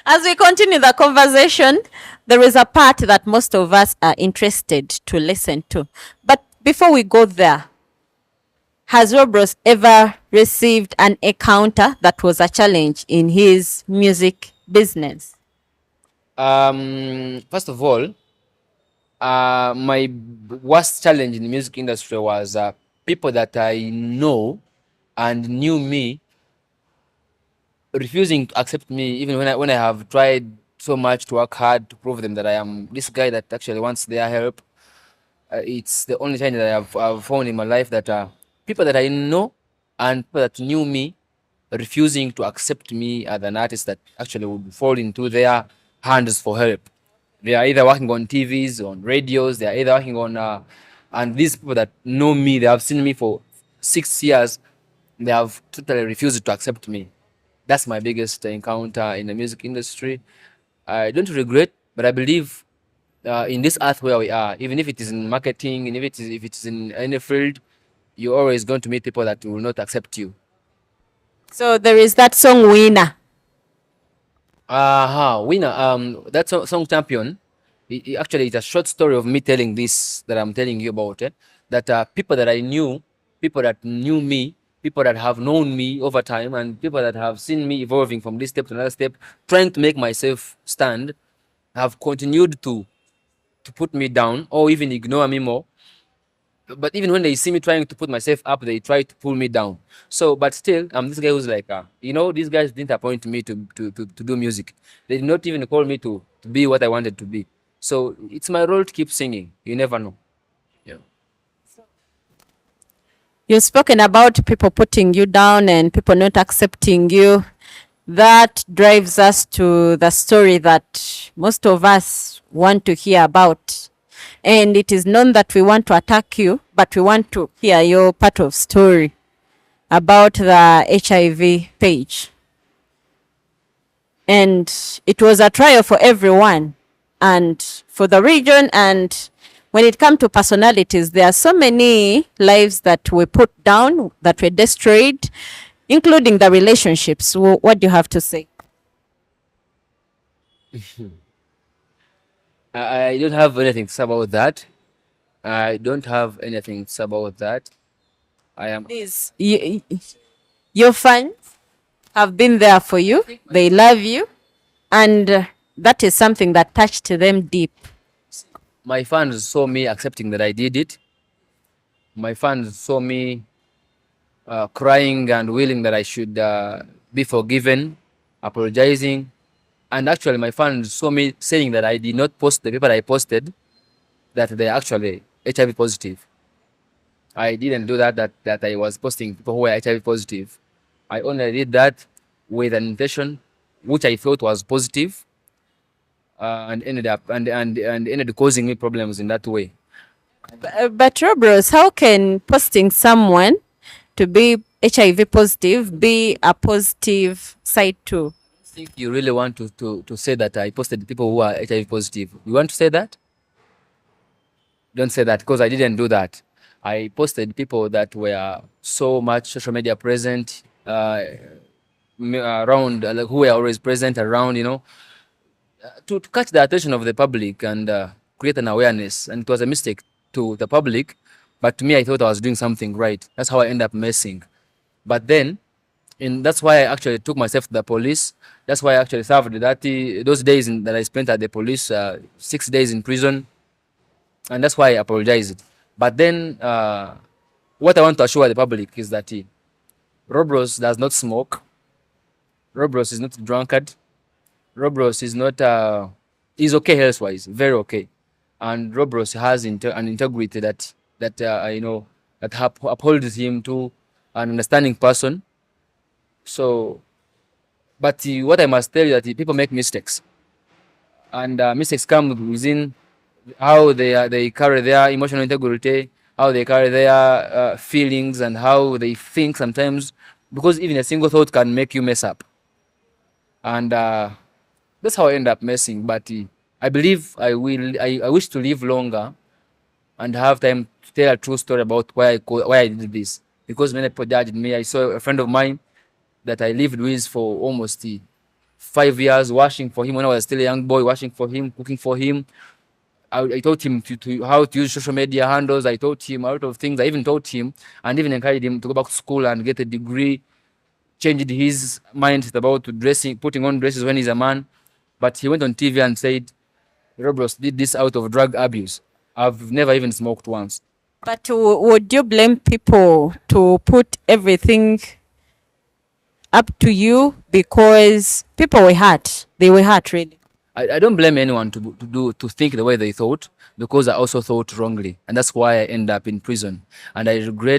As we continue the conversation, there is a part that most of us are interested to listen to. But before we go there, has Robross ever received an encounter that was a challenge in his music business? First of all, my worst challenge in the music industry was people that I know and knew me refusing to accept me, even when I have tried so much to work hard to prove them that I am this guy that actually wants their help. It's the only time that I've found in my life that people that I know and people that knew me refusing to accept me as an artist that actually would fall into their hands for help. They are either working on TVs, on radios, they are either working on, and these people that know me, they have seen me for 6 years, they have totally refused to accept me. That's my biggest encounter in the music industry. I don't regret, but I believe in this earth where we are, even if it is in marketing, and if it is in any field, you're always going to meet people that will not accept you. So there is that song Winner. Winner. That song champion. Actually, it's a short story of me telling this that I'm telling you about. That people that I knew, people that knew me, people that have known me over time, and people that have seen me evolving from this step to another step, trying to make myself stand, have continued to put me down or even ignore me more. But even when they see me trying to put myself up, they try to pull me down. So, but still, I'm this guy who's like, these guys didn't appoint me to do music. They did not even call me to be what I wanted to be. So it's my role to keep singing. You never know. Yeah. You've spoken about people putting you down and people not accepting you. That drives us to the story that most of us want to hear about. And it is known that we want to attack you, but we want to hear your part of story about the HIV page. And it was a trial for everyone and for the region. And when it comes to personalities, there are so many lives that were put down, that were destroyed, including the relationships. What do you have to say? I don't have anything to say about that. I don't have anything to say about that. I am. Please, your fans have been there for you. They love you. And that is something that touched them deep. My fans saw me accepting that I did it. My fans saw me crying and willing that I should be forgiven, apologizing. And actually, my fans saw me saying that I did not post the paper I posted, that they're actually HIV positive. I didn't do that I was posting people who were HIV positive. I only did that with an intention which I thought was positive, and ended causing me problems in that way. But Robros, how can posting someone to be HIV positive be a positive side too? I think you really want to say that I posted people who are HIV positive. You want to say that? Don't say that, because I didn't do that. I posted people that were so much social media present, around, like, who were always present around, to catch the attention of the public and create an awareness. And it was a mistake to the public, but to me, I thought I was doing something right. That's how I ended up messing. But then, that's why I actually took myself to the police. That's why I actually served those days that I spent at the police, 6 days in prison, and that's why I apologized. But then, what I want to assure the public is that Robross does not smoke. Robross is not a drunkard. Robross is not. He's okay health-wise, very okay, and Robross has an integrity that upholds him to an understanding person. So, but what I must tell you that people make mistakes, and mistakes come within how they carry their emotional integrity, how they carry their feelings, and how they think sometimes, because even a single thought can make you mess up. And that's how I end up messing. But I believe I wish to live longer and have time to tell a true story about why I did this. Because many people judged me. I saw a friend of mine that I lived with for almost 5 years washing for him when I was still a young boy, washing for him, cooking for him. I taught him to how to use social media handles. I taught him a lot of things. I even taught him and even encouraged him to go back to school and get a degree, changed his mind about dressing, putting on dresses when he's a man. But he went on TV and said, Robross did this out of drug abuse. I've never even smoked once. But would you blame people to put everything up to you because people were hurt? They were hurt, really. I don't blame anyone to think the way they thought, because I also thought wrongly, and that's why I end up in prison. And I regret